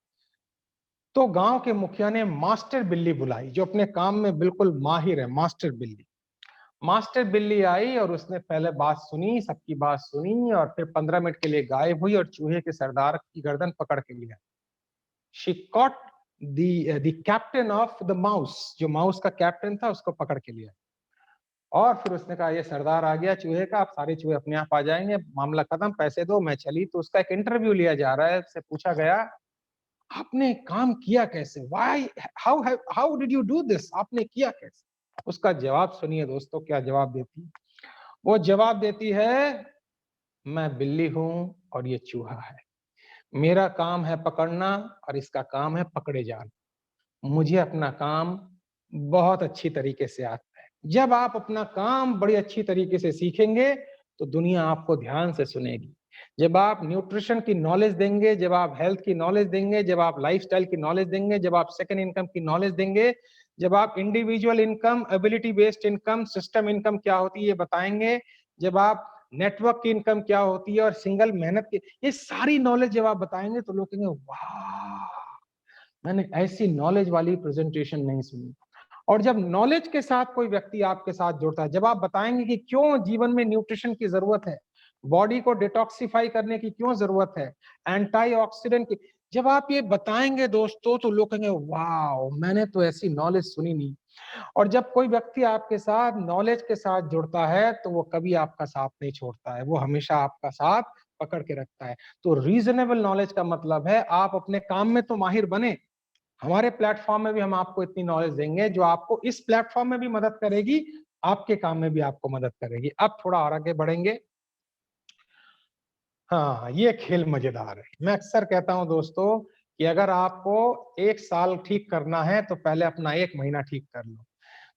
तो गांव के मुखिया ने मास्टर बिल्ली बुलाई, जो अपने काम में बिल्कुल माहिर है, मास्टर बिल्ली। मास्टर बिल्ली आई और उसने पहले बात सुनी, सबकी बात सुनी, और फिर 15 मिनट के लिए गायब हुई और चूहे के सरदार की गर्दन पकड़ के लिया। She caught the captain of the mouse, जो माउस का कैप्टन था उसको पकड़ के लिया। और फिर उसने कहा ये सरदार आ गया चूहे का, अब सारे चूहे अपने आप आ जाएंगे, मामला खत्म, पैसे दो, मैं चली। तो उसका एक इंटरव्यू लिया जा रहा है, उससे पूछा गया आपने काम किया कैसे, why, how did you do this, आपने किया कैसे? उसका जवाब सुनिए दोस्तों, क्या जवाब देती है वो? जवाब देती है, मैं बिल्ली हूं और ये चूहा है, मेरा काम है पकड़ना और इसका काम है पकड़े जाना, मुझे अपना काम बहुत अच्छी तरीके से आता है। जब आप अपना काम बड़ी अच्छी तरीके से सीखेंगे तो दुनिया आपको ध्यान से सुनेगी। जब आप न्यूट्रिशन की नॉलेज देंगे, जब आप हेल्थ की नॉलेज देंगे, जब आप लाइफस्टाइल की नॉलेज देंगे, जब आप सेकंड इनकम की नॉलेज देंगे, जब आप individual income, ability based income, system income क्या होती है ये बताएंगे, जब आप नेटवर्क की इनकम क्या होती है और सिंगल मेहनत की, ये सारी नॉलेज जब आप बताएंगे तो लोग कहेंगे वाह, मैंने ऐसी नॉलेज वाली प्रेजेंटेशन नहीं सुनी। और जब नॉलेज के साथ कोई व्यक्ति आपके साथ जुड़ता है, जब आप बताएंगे कि क्यों जीवन में न्यूट्रिशन की जरूरत है, बॉडी को डिटॉक्सिफाई करने की क्यों जरूरत है, एंटीऑक्सीडेंट की, जब आप ये बताएंगे दोस्तों तो लोग कहेंगे वाह, मैंने तो ऐसी नॉलेज सुनी नहीं। और जब कोई व्यक्ति आपके साथ नॉलेज के साथ जुड़ता है तो वो कभी आपका साथ नहीं छोड़ता है, वो हमेशा आपका साथ पकड़ के रखता है। तो रीजनेबल नॉलेज का मतलब है आप अपने काम में तो माहिर बने, हमारे प्लेटफॉर्म में भी हम आपको इतनी नॉलेज देंगे जो आपको इस प्लेटफॉर्म में भी मदद करेगी, आपके काम में भी आपको मदद करेगी। अब थोड़ा और आगे बढ़ेंगे। हाँ, ये खेल मजेदार है। मैं अक्सर कहता हूं दोस्तों कि अगर आपको 1 साल ठीक करना है तो पहले अपना 1 महीना ठीक कर लो,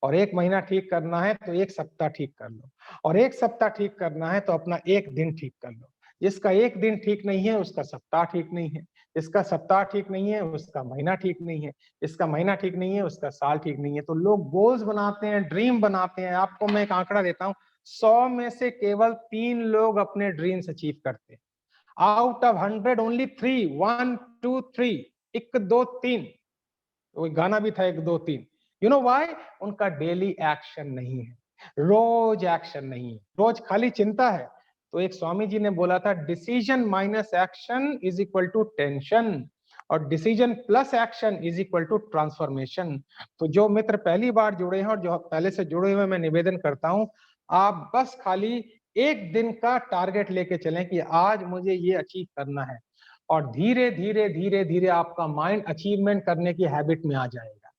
और 1 महीना ठीक करना है तो 1 सप्ताह ठीक कर लो, और 1 सप्ताह ठीक करना है तो अपना 1 दिन ठीक कर लो। जिसका 1 दिन ठीक नहीं है उसका सप्ताह ठीक नहीं है, जिसका सप्ताह ठीक नहीं है उसका महीना ठीक नहीं है, जिसका महीना ठीक नहीं है उसका साल ठीक नहीं है। तो लोग गोल्स बनाते हैं, ड्रीम बनाते हैं। आपको मैं एक आंकड़ा देता हूँ, 100 में से केवल 3 लोग अपने ड्रीम्स अचीव करते हैं। Out of 100 only 3, 1 2 3, 1 2 3। वो गाना भी था 1 2 3। You know why? उनका डेली एक्शन नहीं है, रोज एक्शन नहीं है, रोज खाली चिंता है। तो एक स्वामी जी ने बोला था, decision minus action is equal to tension, और decision plus action is equal to transformation. तो जो मित्र पहली बार जुड़े हैं और जो पहले से जुड़े हुए, मैं निवेदन करता हूं, आप बस खाली 1 दिन का टारगेट लेके चलें कि आज मुझे ये अचीव करना है, और धीरे धीरे धीरे धीरे आपका माइंड अचीवमेंट करने की हैबिट में आ जाएगा।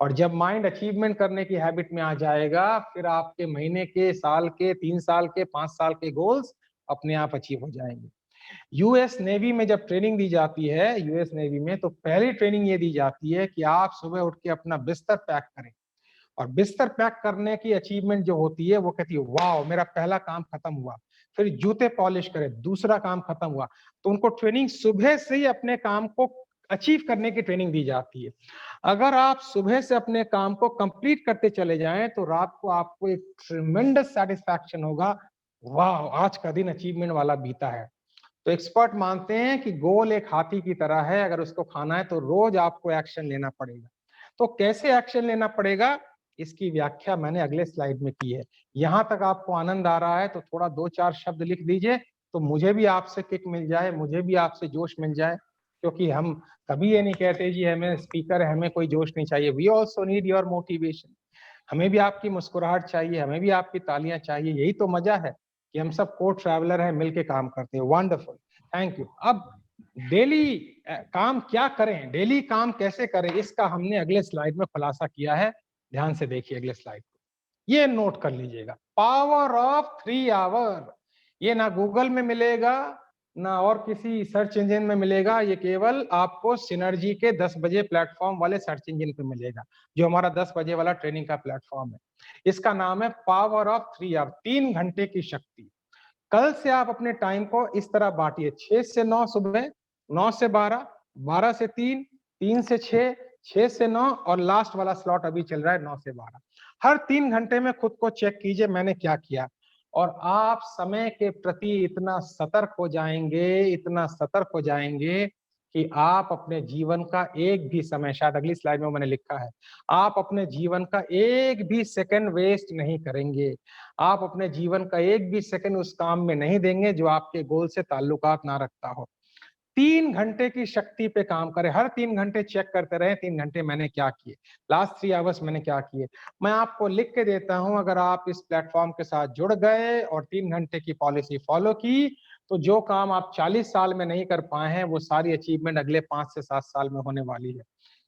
और जब माइंड अचीवमेंट करने की हैबिट में आ जाएगा, फिर आपके महीने के, साल के, 3 साल के, 5 साल के गोल्स अपने आप अचीव हो जाएंगे। यूएस नेवी में जब ट्रेनिंग दी जाती है, यूएस नेवी में तो पहली ट्रेनिंग ये दी जाती है कि आप सुबह उठ के अपना बिस्तर पैक करें, और बिस्तर पैक करने की अचीवमेंट जो होती है वो कहती है वाह, मेरा पहला काम खत्म हुआ। फिर जूते पॉलिश करें, दूसरा काम खत्म हुआ। तो उनको ट्रेनिंग सुबह से ही अपने काम को अचीव करने की ट्रेनिंग दी जाती है। अगर आप सुबह से अपने काम को कंप्लीट करते चले जाएं तो रात को आपको एक ट्रिमेंडस सेटिस्फैक्शन होगा, वाह, आज का दिन अचीवमेंट वाला बीता है। तो एक्सपर्ट मानते हैं कि गोल एक हाथी की तरह है, अगर उसको खाना है तो रोज आपको एक्शन लेना पड़ेगा। तो कैसे एक्शन लेना पड़ेगा, इसकी व्याख्या मैंने अगले स्लाइड में की है। यहां तक आपको आनंद आ रहा है तो थोड़ा 2-4 शब्द लिख दीजिए, तो मुझे भी आपसे किक मिल जाए, मुझे भी आपसे जोश मिल जाए। क्योंकि हम कभी ये नहीं कहते जी हमें स्पीकर है, हमें कोई जोश नहीं चाहिए। We also need your motivation. हमें भी आपकी मुस्कुराहट चाहिए, हमें भी आपकी तालियां चाहिए। यही तो मजा है कि हम सब को ट्रैवलर हैं, मिलके काम करते हैं। Wonderful, thank you. अब डेली काम क्या करें, डेली काम कैसे करें, इसका हमने अगले स्लाइड में खुलासा किया है। ध्यान से देखिए अगले स्लाइड को, ये नोट कर लीजिएगा। पावर ऑफ 3 आवर, ये ना गूगल में मिलेगा ना और किसी सर्च इंजन में मिलेगा, ये केवल आपको सिनर्जी के 10 बजे प्लेटफॉर्म वाले सर्च इंजन पे मिलेगा, जो हमारा 10 बजे वाला ट्रेनिंग का प्लेटफॉर्म है। इसका नाम है पावर ऑफ 3 आवर, 3 घंटे की शक्ति। कल से आप अपने टाइम को इस तरह बांटिए, 6 से 9 सुबह, 9 से 12, 12 से 3, 3 से 6, 6 से 9, और लास्ट वाला स्लॉट अभी चल रहा है 9 से 12। हर 3 घंटे में खुद को चेक कीजिए मैंने क्या किया, और आप समय के प्रति इतना सतर्क हो जाएंगे, इतना सतर्क हो जाएंगे कि आप अपने जीवन का एक भी समय, शायद अगली स्लाइड में मैंने लिखा है, आप अपने जीवन का एक भी सेकंड वेस्ट नहीं करेंगे। आप अपने जीवन का एक भी सेकंड उस काम में नहीं देंगे जो आपके गोल से ताल्लुकात ना रखता हो। 3 घंटे की शक्ति पे काम करें, हर 3 घंटे चेक करते रहे, 3 घंटे मैंने क्या किए, लास्ट 3 आवर्स मैंने क्या किए। मैं आपको लिख के देता हूं, अगर आप इस प्लेटफॉर्म के साथ जुड़ गए और 3 घंटे की पॉलिसी फॉलो की, तो जो काम आप 40 साल में नहीं कर पाए हैं वो सारी अचीवमेंट अगले 5 से 7 साल में होने वाली है।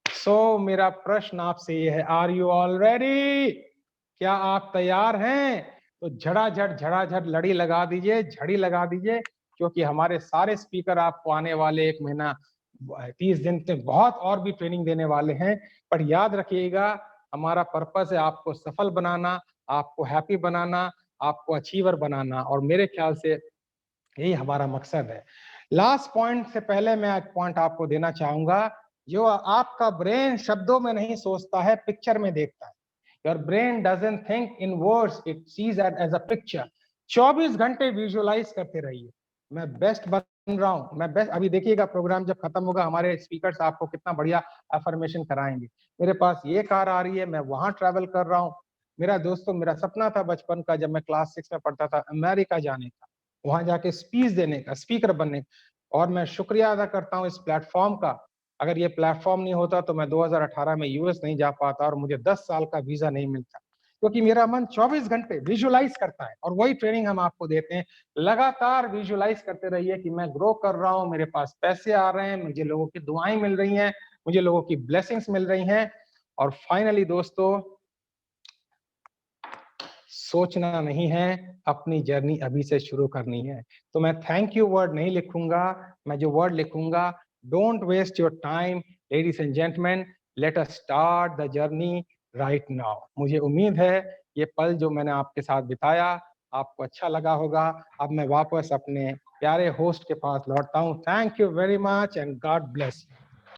सो मेरा प्रश्न आपसे ये है, आर यू ऑल रेडी? क्या आप तैयार हैं? तो झड़ाझट लड़ी लगा दीजिए, झड़ी लगा दीजिए, क्योंकि हमारे सारे स्पीकर आपको आने वाले 1 महीना, 30 दिन तक बहुत और भी ट्रेनिंग देने वाले हैं। पर याद रखिएगा, हमारा पर्पस है आपको सफल बनाना, आपको हैप्पी बनाना, आपको अचीवर बनाना, और मेरे ख्याल से यही हमारा मकसद है। लास्ट पॉइंट से पहले मैं एक पॉइंट आपको देना चाहूंगा, जो आपका ब्रेन शब्दों में नहीं सोचता है, पिक्चर में देखता है। Your brain doesn't think in words, it sees it as a picture. 24 घंटे विजुअलाइज करते रहिए, मैं बेस्ट बन रहा हूँ, मैं बेस्ट। अभी देखिएगा प्रोग्राम जब खत्म होगा, हमारे स्पीकर्स आपको कितना बढ़िया अफर्मेशन कराएंगे। मेरे पास ये कार आ रही है, मैं वहां ट्रैवल कर रहा हूँ। मेरा दोस्तों, मेरा सपना था बचपन का, जब मैं क्लास 6 में पढ़ता था, अमेरिका जाने का, वहां जाके स्पीच देने का, स्पीकर बनने का। और मैं शुक्रिया अदा करता हूँ इस प्लेटफॉर्म का। अगर ये प्लेटफॉर्म नहीं होता तो मैं 2018 में यूएस नहीं जा पाता और मुझे 10 साल का वीजा नहीं मिलता, क्योंकि मेरा मन 24 घंटे विजुअलाइज करता है। और वही ट्रेनिंग हम आपको देते हैं। लगातार विजुअलाइज करते रहिए कि मैं ग्रो कर रहा हूं, मेरे पास पैसे आ रहे हैं, मुझे लोगों की दुआएं मिल रही हैं, मुझे लोगों की ब्लेसिंग्स मिल रही हैं। और फाइनली दोस्तों, सोचना नहीं है, अपनी जर्नी अभी से शुरू करनी है। तो मैं थैंक यू वर्ड नहीं लिखूंगा, मैं जो वर्ड लिखूंगा, don't waste your time ladies and gentleman, let us start the journey right now. मुझे उम्मीद है ये पल जो मैंने आपके साथ बिताया आपको अच्छा लगा होगा। अब मैं वापस अपने प्यारे होस्ट के पास लौटता हूँ। Thank you very much and God bless you.